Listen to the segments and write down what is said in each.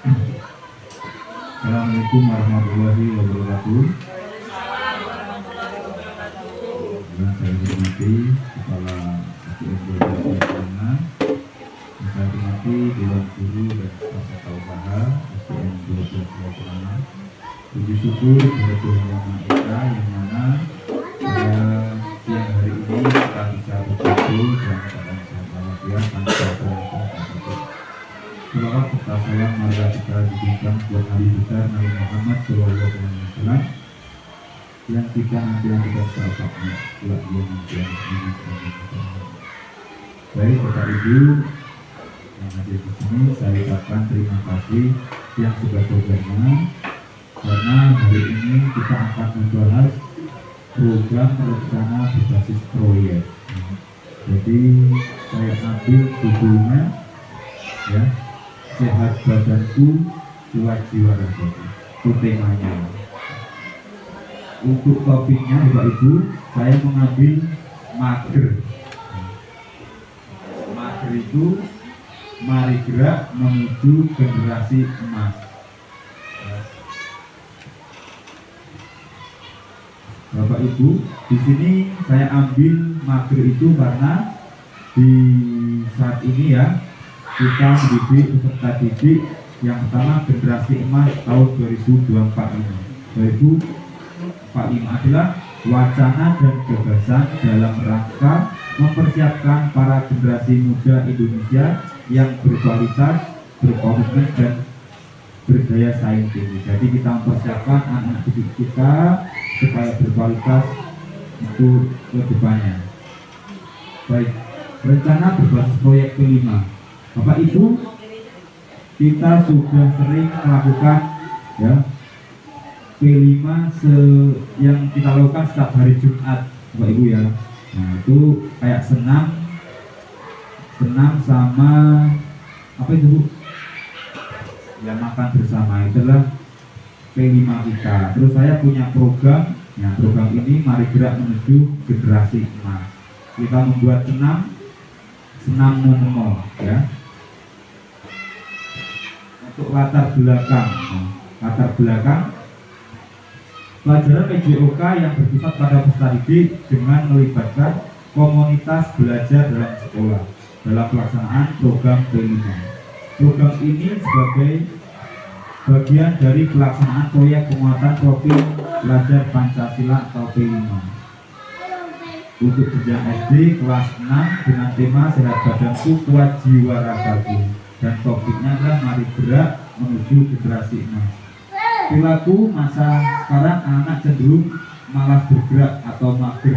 Assalamualaikum warahmatullahi wabarakatuh. Dan saya hormati Kepala SDM 12 Pelaksana, saya hormati Dewan Guru dan Staf Usaha SDM 12 Pelaksana. Puji syukur kepada Tuhan Yang Maha Esa yang mana pada siang hari ini kita bisa berkumpul dalam keadaan sehat walafiat tanpa penyakit. Selawat serta salam marilah kita diberikan buat Nabi besar Nabi Muhammad SAW yang kita nanti sahabatnya kelak yang nanti. Baik Bapak Ibu yang hadir di sini, saya ucapkan terima kasih yang sebesar-besarnya karena hari ini kita akan membahas program rencana berbasis proyek. Jadi saya ambil judulnya ya, sehat badanku, kuat jiwa ragaku. Itu temanya. Untuk topiknya Bapak Ibu, saya mengambil mager. Mager itu mari gerak menuju generasi emas. Bapak Ibu, di sini saya ambil mager itu karena di saat ini ya kita mendidik peserta didik yang pertama generasi emas tahun 2024 ini. 2045 adalah wacana dan gagasan dalam rangka mempersiapkan para generasi muda Indonesia yang berkualitas, berkomitmen dan berdaya saing tinggi. Jadi kita mempersiapkan anak didik kita supaya berkualitas untuk kedepannya. Baik, rencana berbasis proyek kelima. Bapak Ibu, kita sudah sering melakukan ya P5 yang kita lakukan setiap hari Jumat, Bapak Ibu ya. Nah itu kayak senam sama apa itu Bu? Ya makan bersama, itulah P5 kita. Terus saya punya program, ya program ini mari gerak menuju generasi emas. Kita membuat senam momo ya. Untuk latar belakang pelajaran PJOK yang berpusat pada peserta didik dengan melibatkan komunitas belajar dalam sekolah dalam pelaksanaan program P5. Program ini sebagai bagian dari pelaksanaan proyek penguatan profil pelajar Pancasila atau P5 untuk jenjang SD kelas 6 dengan tema sehat badanku, kuat jiwa ragaku, dan topiknya adalah mari gerak menuju generasi emas. Perilaku masa sekarang anak cenderung malas bergerak atau mager.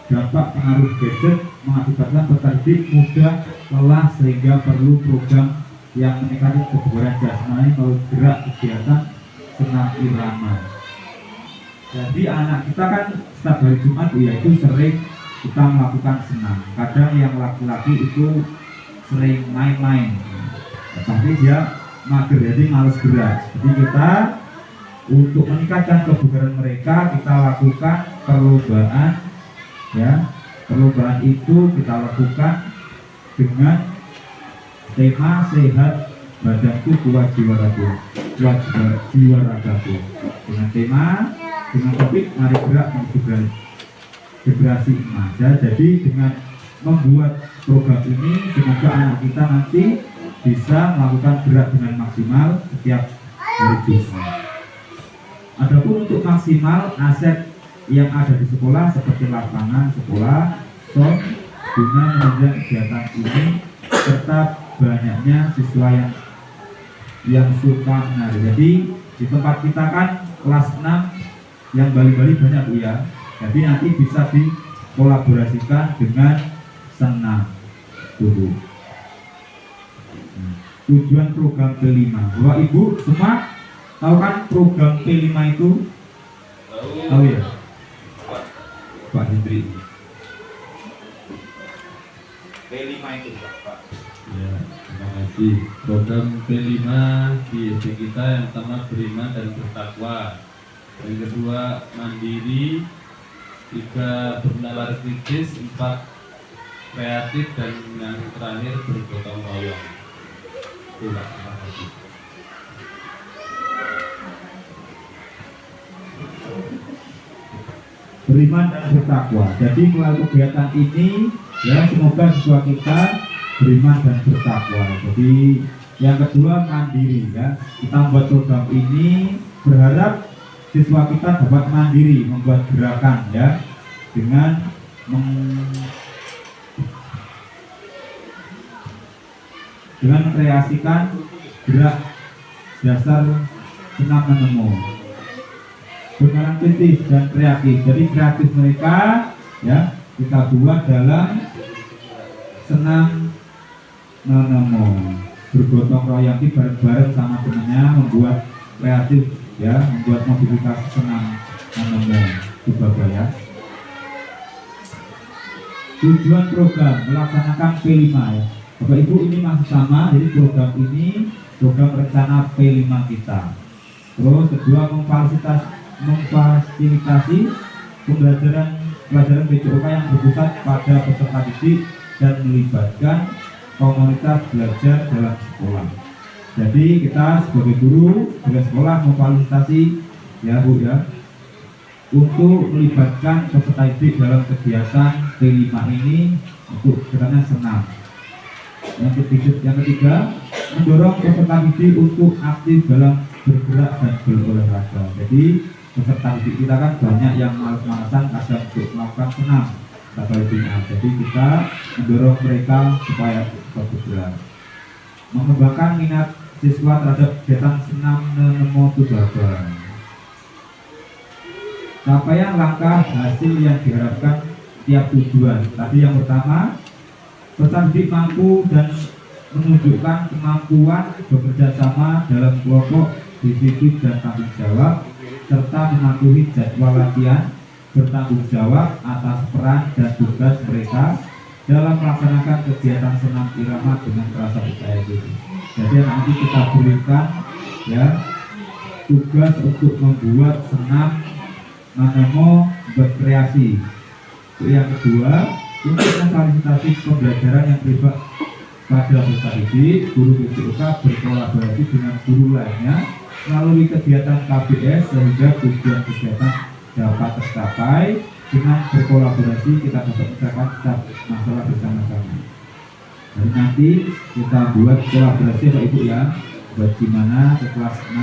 Dampak pengaruh gadget mengakibatkan peserta didik mudah lelah sehingga perlu program yang meningkatkan kebugaran jasmani melalui gerak kegiatan senam irama. Jadi anak kita kan setiap hari Jumat yaitu sering kita melakukan senam. Kadang yang laki-laki itu sering main-main, tapi dia mager, jadi males gerak. Jadi kita untuk meningkatkan kebugaran mereka kita lakukan perlombaan ya. Perlombaan itu kita lakukan dengan tema sehat badanku, kuat jiwa ragaku, dengan tema dengan topik mari gerak menuju generasi emas ya. Jadi dengan membuat program ini semoga anak kita nanti bisa melakukan gerak dengan maksimal setiap hari Jumat. Adapun untuk maksimal aset yang ada di sekolah seperti lapangan sekolah, sound, guna menunjang kegiatan ini serta banyaknya siswa yang suka menari. Jadi di tempat kita kan kelas 6 yang Bali-Bali banyak Bu ya. Jadi nanti bisa dikolaborasikan dengan senam dulu. Tujuan program P5, Bapak Ibu semua tahu kan program P5 itu? Tahu ya? Pak Hendri. P5 itu Pak. Ya, terima kasih. Program P5 di SD kita yang pertama beriman dan bertakwa, yang kedua mandiri, 3 bernalar kritis, 4 kreatif, dan yang terakhir bergotong royong. Itulah, terima kasih. beriman dan bertakwa. Jadi melalui kegiatan ini ya semoga siswa kita beriman dan bertakwa. Jadi yang kedua mandiri ya. Kita membuat program ini berharap siswa kita dapat mandiri membuat gerakan ya dengan mengkreasikan gerak dasar senam menemu dengan kritis dan kreatif. Jadi kreatif mereka ya kita buat dalam senam menemu, bergotong royong bareng-bareng sama temannya membuat kreatif ya, membuat modifikasi senam menemu Surabaya. Tujuan program melaksanakan P5 ya. Bapak Ibu ini masih sama, jadi program ini program rencana P5 kita. Terus kedua memfasilitasi pelajaran PJOK yang berpusat pada peserta didik dan melibatkan komunitas belajar dalam sekolah. Jadi kita sebagai guru, sebagai sekolah memfasilitasi ya Bu ya untuk melibatkan peserta didik dalam kegiatan P5 ini untuk kegiatan senam. Yang ketiga mendorong peserta didik untuk aktif dalam bergerak dan berolahraga. Jadi peserta didik kita kan banyak yang malas-malasan kadang untuk melakukan senam sebagainya. Jadi kita mendorong mereka supaya bergerak. Mengembangkan minat siswa terhadap kegiatan senam menemu tujuan. Capaian langkah hasil yang diharapkan tiap tujuan. Tadi yang pertama, peserta didik mampu dan menunjukkan kemampuan bekerja sama dalam kelompok, disiplin dan tanggung jawab, serta mematuhi jadwal latihan, bertanggung jawab atas peran dan tugas mereka dalam melaksanakan kegiatan senam irama dengan rasa percaya diri. Jadi nanti kita berikan ya tugas untuk membuat senam menemu berkreasi. Yang kedua, untuk memfasilitasi pembelajaran yang privat pada peserta didik, guru PJOK berkolaborasi dengan guru lainnya melalui kegiatan KBS sehingga tujuan kegiatan dapat tercapai. Dengan berkolaborasi kita dapat mencapai masalah bersama-sama. Dan nanti kita buat kolaborasi Pak Ibu ya, buat gimana ke kelas 6.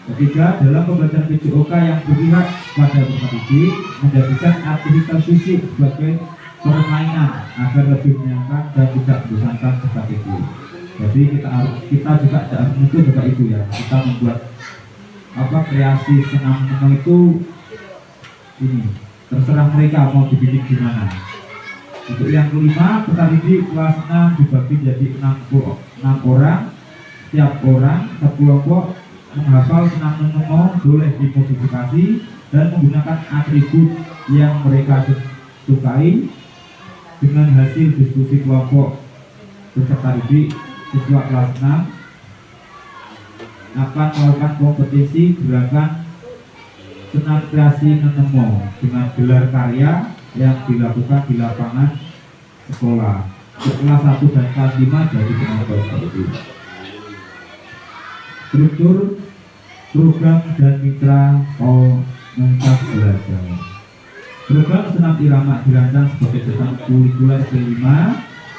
Ketiga, dalam pembelajaran PJOK yang berpihak pada peserta didik, menjadikan aktivitas fisik sebagai permainan agar lebih menyenangkan dan tidak membosankan peserta didik. Jadi kita juga harus menuntut Bapak Ibu ya, kita membuat kreasi senam menemu itu ini terserah mereka mau dididik gimana. Untuk yang kelima, peserta didik kelas 6 dibagi jadi 6 orang, setiap orang satu kelompok menghafal senam menemu boleh dimodifikasi dan menggunakan atribut yang mereka sukai. Dengan hasil diskusi kelompok peserta didik siswa kelas 6 akan melakukan kompetisi gerakan senam kreasi menemu dengan gelar karya yang dilakukan di lapangan sekolah. Untuk kelas 1 dan kelas 5 jadi penonton seperti itu. Struktur program dan mitra komunitas belajar. Program senam irama dirancang sebagai kegiatan kurikuler P5,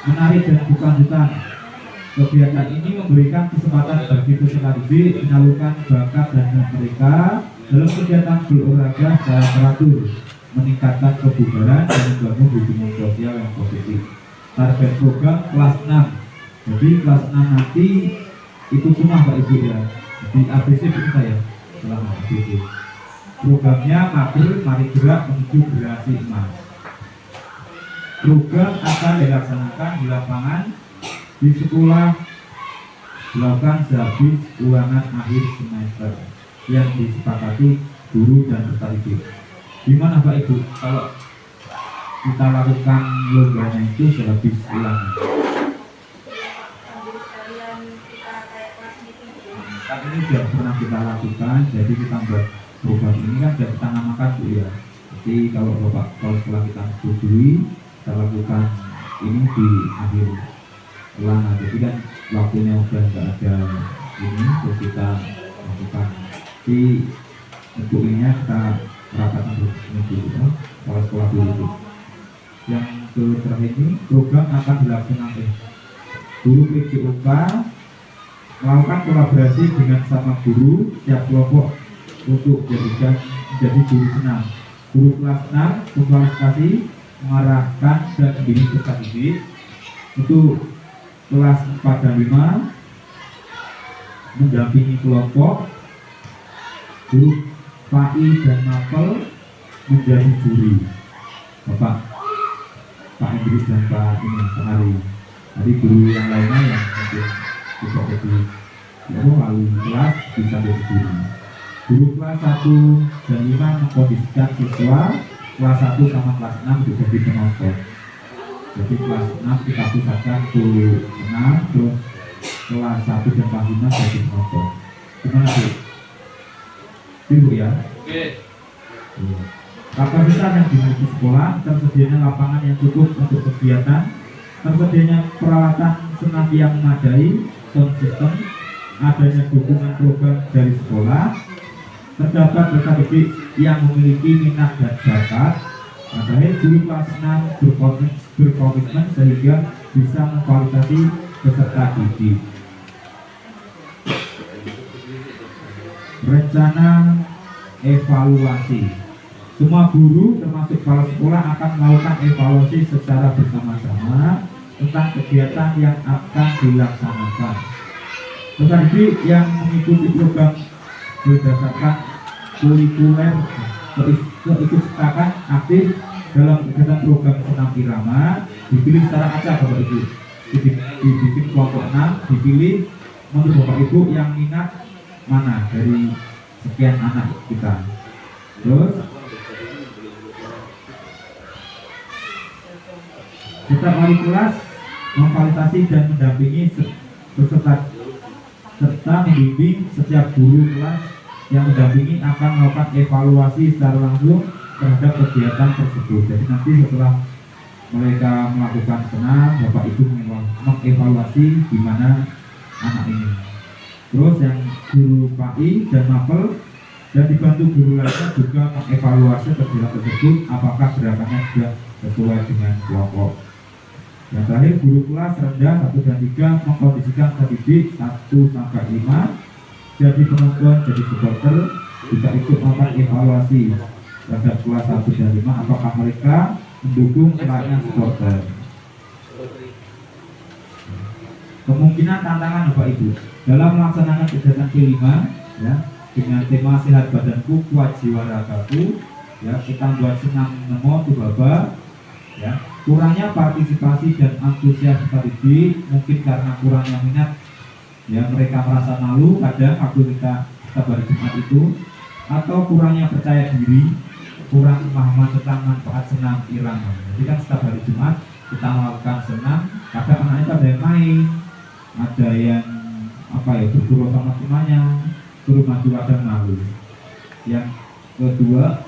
menarik dan berkelanjutan. Kegiatan ini memberikan kesempatan bagi peserta didik menyalurkan bakat dan mereka dalam kegiatan berolahraga secara teratur, meningkatkan kebugaran dan membangun hubungan sosial yang positif. Target program kelas 6. Jadi kelas 6 nanti itu semua Pak Ibu ya. Jadi ABC kita ya, selama ABC. Programnya mager, mari gerak menuju generasi emas. Program akan dilaksanakan di lapangan, di sekolah, dilakukan sehabis ulangan akhir semester yang disepakati guru dan peserta didik. Gimana Pak Ibu kalau kita lakukan lombanya itu sehabis ulangan? Kan ini sudah pernah kita lakukan, jadi kita buat program ini kan sudah kita namakan Bu ya. Jadi kalau setelah kita setujui, kita lakukan ini di akhir ulangan. Jadi kan waktunya udah nggak ada ini, terus kita lakukan. Jadi untuk ini kita perapatan dulu, sekolah-sekolah dulu itu. Yang terakhir ini program akan dilaksanakan guru PJOK melakukan kolaborasi dengan sama guru tiap kelompok untuk menjadi guru senam. Guru kelas 6 memfasilitasi, mengarahkan dan membimbing peserta didik. Untuk kelas 4 dan 5 mendampingi kelompok. Guru PAI dan MAPEL menjadi juri. Pak Indri dan Pak Penari. Jadi guru yang lainnya yang mungkin bisa jadi wali kelas bisa jadi guru. Guru kelas 1 dan 5 mengkondisikan siswa kelas 1 sama kelas 6 juga jadi penonton. Jadi kelas 6 kita pusatkan guru senam, terus kelas 1 dan kelas 5 jadi penonton. Gimana Bu? Ibu ya? Oke. Kapasitas yang dimiliki sekolah, tersedianya lapangan yang cukup untuk kegiatan, tersedianya peralatan senam yang memadai, sound system, adanya dukungan program dari sekolah, terdapat peserta didik yang memiliki minat dan bakat. Terakhir, guru kelas 6 berkomitmen sehingga bisa memfasilitasi peserta didik. Rencana evaluasi. Semua guru termasuk kepala sekolah akan melakukan evaluasi secara bersama-sama tentang kegiatan yang akan dilaksanakan. Peserta didik yang mengikuti program berdasarkan kurikuler keikutsertaan aktif dalam kegiatan program senam irama dipilih secara acak Bapak Ibu. Dibikin kelompok 6, dipilih menurut Bapak Ibu yang minat mana dari sekian anak kita. Terus setiap wali kelas memfasilitasi dan mendampingi peserta serta membimbing setiap guru kelas yang mendampingi akan melakukan evaluasi secara langsung terhadap kegiatan tersebut. Jadi nanti setelah mereka melakukan senam, Bapak Ibu mengevaluasi gimana anak ini. Terus yang guru PAI dan MAPEL dan dibantu guru lainnya juga mengevaluasi kegiatan tersebut apakah gerakannya sudah sesuai dengan kelompok. Yang terakhir, guru kelas rendah 1 dan 3 mengkondisikan didik 1 sampai 5 jadi penonton, jadi supporter, juga ikut melakukan evaluasi terhadap kelas 1 dan 5 apakah mereka mendukung selayaknya supporter. Kemungkinan tantangan Bapak Ibu dalam melaksanakan kegiatan P5 ya, dengan tema sehat badanku kuat jiwa ragaku ya, kita buat senam nemo tubaba ya, kurangnya partisipasi dan antusias peserta didik mungkin karena kurangnya minat ya, mereka merasa malu kadang waktu kita setiap hari Jumat itu, atau kurangnya percaya diri, kurang pemahaman tentang manfaat senam irama. Jadi kan setiap hari Jumat kita melakukan senam, kadang anaknya ada yang main, ada yang bergurau sama temannya, suruh maju kadang malu. Yang kedua,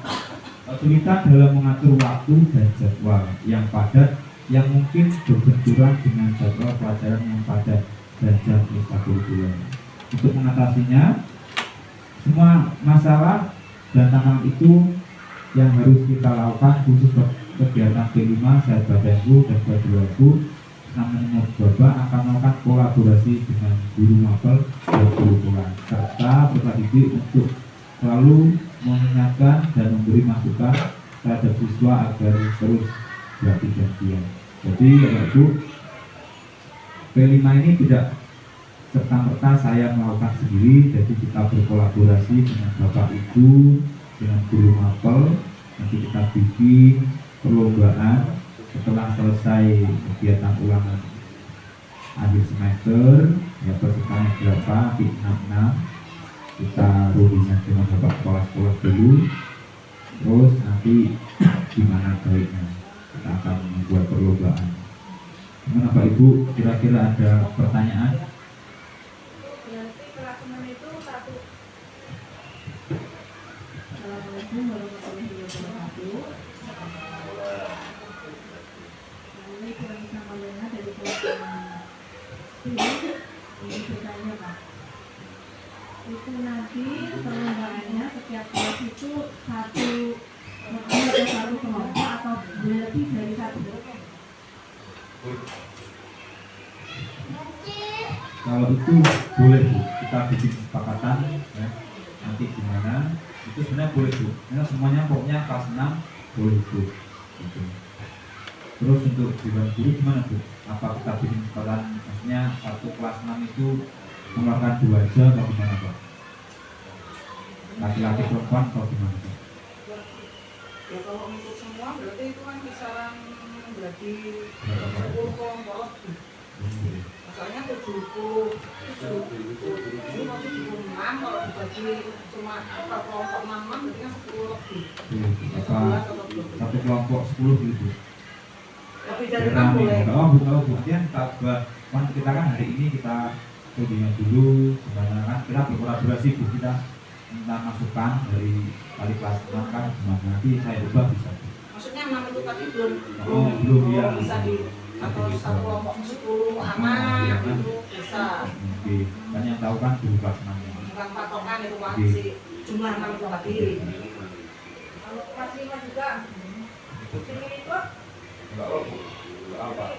kesulitan dalam mengatur waktu dan jadwal yang padat yang mungkin berbenturan dengan jadwal pelajaran yang padat dan jam ekstrakurikuler. Untuk mengatasinya, semua masalah dan tantangan itu yang harus kita lakukan khusus kegiatan P5 sehat badanku dan badanku namanya Baba akan melakukan kolaborasi dengan guru mapel dan guru kelas serta peserta didik untuk selalu mengingatkan dan memberi masukan terhadap siswa agar terus berlatih gantian. Jadi Bapak Ibu, P5 ini tidak serta-merta saya melakukan sendiri, jadi kita berkolaborasi dengan Bapak Ibu, dengan guru mapel, nanti kita bikin perlombaan setelah selesai kegiatan ulangan akhir semester ya, pesertanya berapa di 66 kita rundingkan dengan Bapak kepala sekolah dulu, terus nanti gimana baiknya kita akan membuat perlombaan. Gimana Pak Ibu, kira-kira ada pertanyaan? itu nanti perlombaannya setiap kelas itu satu kelompok atau lebih dari satu. Kalau itu boleh Bu, kita bikin kesepakatan ya. Nanti gimana? Itu sebenarnya boleh Bu. Karena semuanya pokoknya kelas 6 boleh Bu. Gitu. Terus untuk dewan guru gimana Bu? Apa kita bikin kesepakatan? Maksudnya satu kelas 6 itu mengeluarkan 2 aja atau gimana Pak? Laki-laki perempuan atau gimana Pak? Ya kalau untuk semua berarti itu kan kisaran berarti Berapa? 10 kelompok lebih. Asalnya 70, 76 kalau dibagi cuma per kelompok 6 berarti kan 10 lebih. Apa 11 atau 12. satu kelompok 10 gitu? Lebih dari 6 boleh. Kalau Bu, kalau buktian kita kan hari ini kita kunjungan dulu, gimana kan kita berkolaborasi Bu, kita minta masukan dari wali kelas 6 kan gimana, nanti saya ubah bisa Bu. Maksudnya 6 itu tadi belum ya. bisa di atau satu kelompok 10 aman Iya, kan? itu bisa. Oke, kan yang tahu kan guru kelas 6 ya. Bukan patokan itu kan Oke. si jumlah 6 itu tadi. Kalau kelas 5 juga ini ikut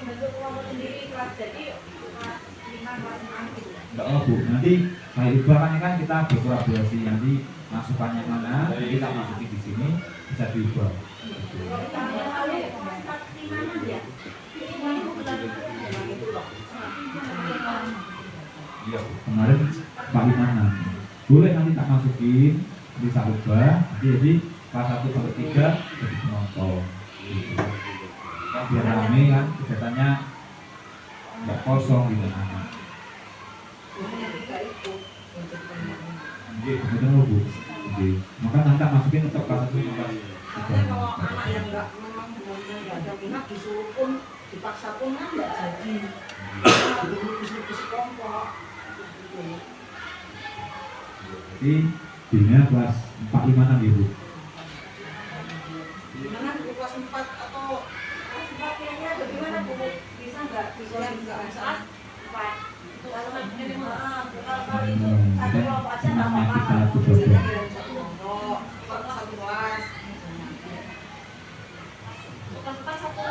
bentuk kelompok sendiri kelas, jadi kelas 5 kelas 6 gitu. Enggak Bu, nanti saya ubah kan kita berkolaborasi, nanti masukannya mana, nanti kita masukin di sini bisa diubah. Gitu. Iya Bu, kemarin Pak Limana boleh nanti tak masukin, bisa ubah, jadi kelas 1 sampai 3 jadi penonton. Gitu. Kan biar rame kan, kegiatannya nggak kosong gitu anak. Oke, betul Bu. Oke, maka nanti masukin untuk kelas 1 sampai 3. Artinya kalau anak yang memang benar-benar nggak ada minat disuruh pun dipaksa pun kan nggak jadi. Dulu kelompok. Jadi dirinya kelas 4, 5, 6 ya Bu. Gimana di kelas 4 atau Kelas 4 kayaknya bagaimana Bu? Bisa nggak? Bisa yang nggak bisa? kelas 4. Kalau kalau itu Dan satu kelompok aja nggak semangatnya apa-apa. kita coba Biasanya buat. dari satu kelompok, satu kelas. Kelas 4 satu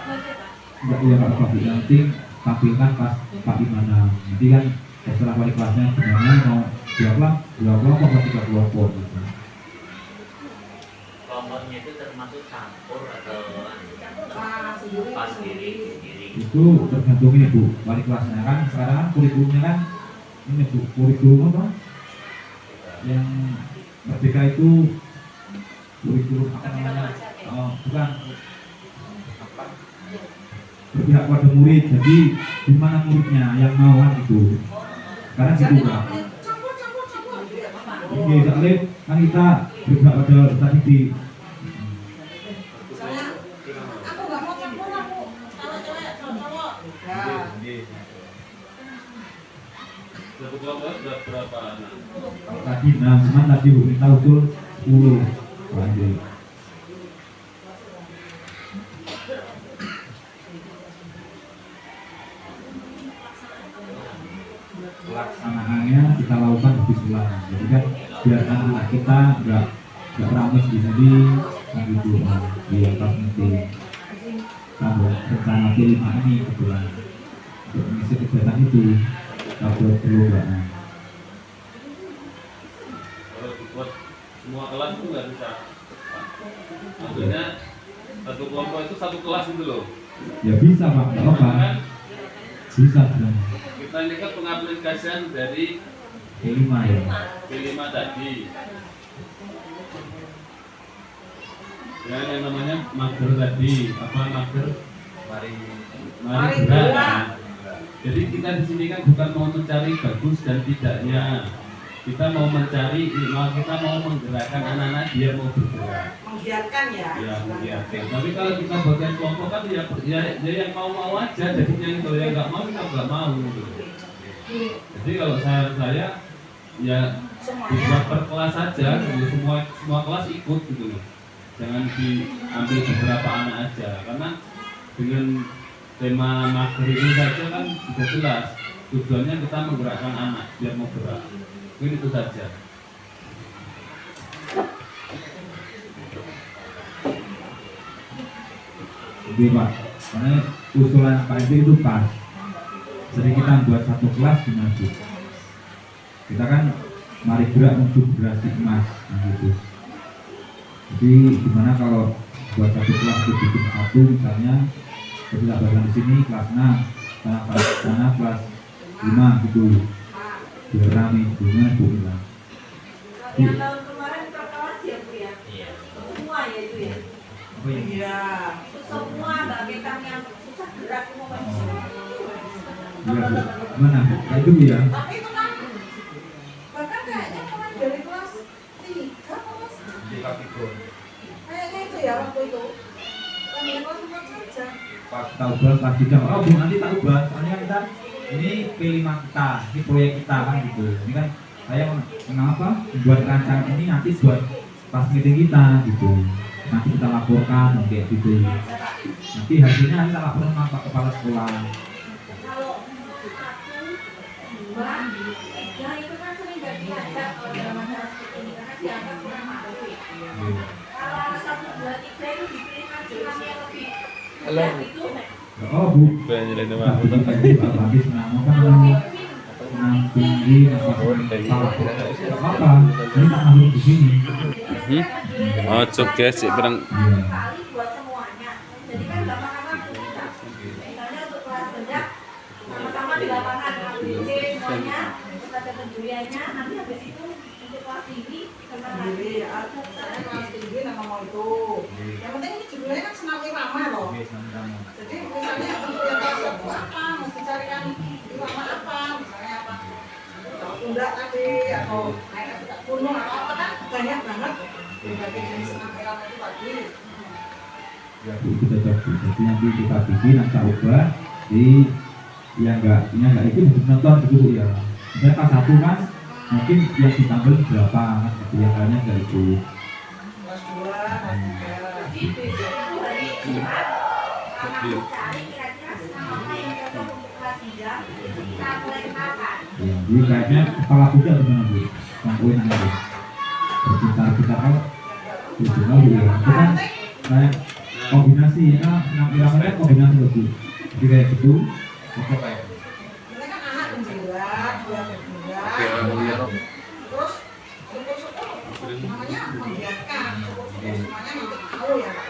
budget Pak. Enggak ya Pak Pak, nanti tampilkan pas Pak Limana. Nanti kan setelah wali kelasnya gimana mau dua kelompok atau 3 kelompok gitu. Kelompoknya itu termasuk campur atau Pas sendiri, pas sendiri. Itu tergantung ini Bu, wali kelasnya kan sekarang kan kurikulumnya kan ini Bu, kurikulum apa? Yang merdeka itu kurikulum apa namanya? Oh, bukan berpihak pada murid, jadi di mana muridnya yang mau kan itu. Sekarang jadi gitu Pak. campur gitu ya Pak. Oke, soalnya kan kita berpihak pada tadi di Misalnya aku nggak mau campur, aku cewek-cewek, cowok-cowok. Ya. Satu kelompok sudah berapa anak? tadi 6, cuman tadi Bu kita usul 10. Lanjut. Pelaksanaannya kita lakukan lebih sulang, jadi kan biar anak kita nggak rames di sini kan gitu. Di atas nanti kalau rencana P5 ini kebetulan untuk mengisi kegiatan itu kita buat perlombaan. Kalau dibuat semua kelas itu nggak bisa. Maksudnya satu kelompok itu satu kelas itu loh. Ya bisa Pak, nggak apa, Kan bisa bilang kita ini kan pengaplikasian dari P5 ya. P5 tadi. Ya, yang namanya mager tadi, apa mager? Mari Mari gerak. Jadi kita di sini kan bukan mau mencari bagus dan tidaknya. Kita mau mencari, kita mau menggerakkan anak-anak dia mau bergerak. Menggiatkan ya. Ya, menggiatkan. Tapi kalau kita buatkan kelompok kan ya yang mau aja. Jadi kalau yang nggak mau kita nggak mau. Gitu. Jadi kalau saya ya dibuat per kelas saja, gitu. semua kelas ikut gitu loh. Jangan diambil beberapa anak aja, karena dengan tema mager ini saja kan sudah jelas tujuannya kita menggerakkan anak biar mau gerak. Mungkin itu saja. Oke Pak, karena usulan Pak Edi itu pas. Jadi kita buat satu kelas gimana Bu? Kita kan mari gerak untuk generasi emas gitu. Jadi gimana kalau buat satu kelas itu bikin satu misalnya kita bahkan di sini kelas 6, sana kelas 5 gitu. Biar rame gimana Bu bilang. Yang tahun kemarin per kelas ya Bu ya? Iya. Semua ya itu ya? Apa ya? Iya. Itu semua nggak kita yang susah gerak mau Iya Bu, mana? Kayak itu Bu ya? Tapi itu kan bahkan kayaknya kemarin dari kelas 3 kelas kayaknya itu ya waktu itu. Kan dari kelas 4 saja. Pak tahu banget Pak Bidang. Oh Bu nanti tahu banget. Soalnya kan kita ini P5 kita, ini proyek kita kan gitu. Ini kan saya mengapa buat rancangan ini nanti buat pas meeting kita gitu. Nanti kita laporkan kayak gitu. Nanti hasilnya kita laporkan sama Pak Kepala Sekolah. Kalau 1, 2, 3 itu kan sering nggak diajak kalau dalam acara seperti ini karena dianggap kurang mampu ya. Kalau anak 1, 2, 3 itu diberikan senam yang lebih itu Oh Bu, Pak Bidang tadi Pak Bagis nama kan senam tinggi, apa? Ini tak masuk di sini. Oh, guys, sih bareng. kali buat semuanya. Jadi kan gampang-gampang tuh kita. Misalnya untuk kelas rendah sama-sama di lapangan ABC semuanya, terus ada kejuliannya. Nanti habis itu untuk kelas tinggi sama Sendiri, saya kelas tinggi nama mau itu. Yang penting ini judulnya kan senam irama loh. Jadi misalnya untuk yang kelas 1 apa, mesti carikan irama apa, misalnya apa. Kalau pundak tadi atau naik ke gunung atau apa kan banyak banget. Berbagai jenis senam irama itu tadi. Ya Bu, kita coba. Jadi nanti kita bikin, kita ubah di yang enggak itu nonton dulu ya. Misalnya kelas 1 kan mungkin yang ditampil berapa kan gitu, yang lainnya enggak itu. Kelas 2, kelas 3. Jadi besok itu hari Jumat anak cari kira-kira senam apa yang cocok untuk kelas 3 kita mulai kenalkan. Ya, jadi kayaknya kepala kuda gimana Bu? Ngomongin aja. Berbicara kalau itu Bu ya. Itu kan kayak kombinasi ya, senam irama kan kombinasi loh Bu. Jadi kayak gitu. Oke Pak. Ini kan anak penjilat, dia bergerak. Terus syukur-syukur namanya membiarkan. Syukur-syukur semuanya nanti tahu ya Pak.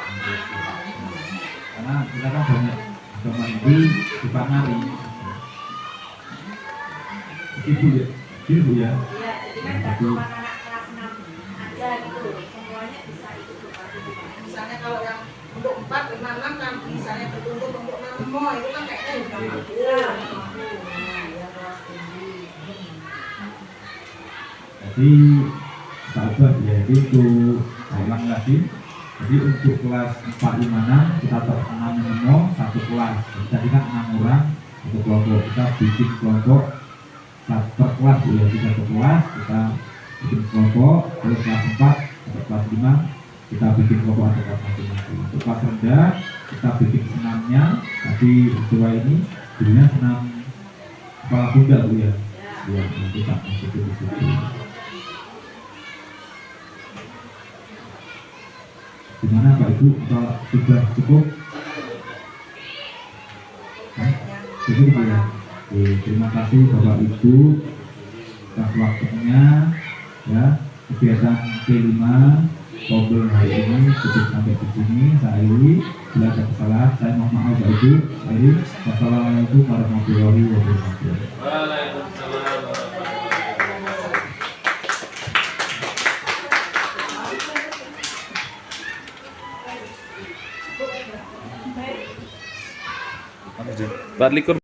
Karena kita kan banyak agama Hindu suka nari. Itu ya, itu Bu ya. Iya, jadi kan nggak cuma anak kelas 6 aja gitu, semuanya bisa ikut berpartisipasi. Misalnya kalau yang untuk 4, 5, 6 kan misalnya tertuntut untuk 6 semua itu kan kayaknya udah mampu. Nah, ya kelas tinggi. Jadi kita ubah ya itu saya ulang lagi. Jadi untuk kelas 4, 5, 6 kita tersenam semua satu kelas. Jadi kan 6 orang satu kelompok. Kita bikin kelompok satu kelas ya, di satu kelas kita bikin kelompok. Terus kelas 4 atau kelas 5 kita bikin kelompok atau kelas masing-masing. Untuk kelas rendah kita bikin senamnya. Tadi sesuai ini judulnya senam kepala kuda Bu ya. Ya nanti tak masukin di situ. Gimana Pak Ibu? Kalau sudah cukup? Cukup ya. Oke, terima kasih Bapak Ibu atas waktunya ya. Kegiatan P5 Ngobrol hari ini cukup sampai di sini. Saya akhiri. Bila ada kesalahan saya mohon maaf Bapak Ibu. Akhiri. Wassalamualaikum warahmatullahi wabarakatuh. Waalaikumsalam. Baik. 4 likur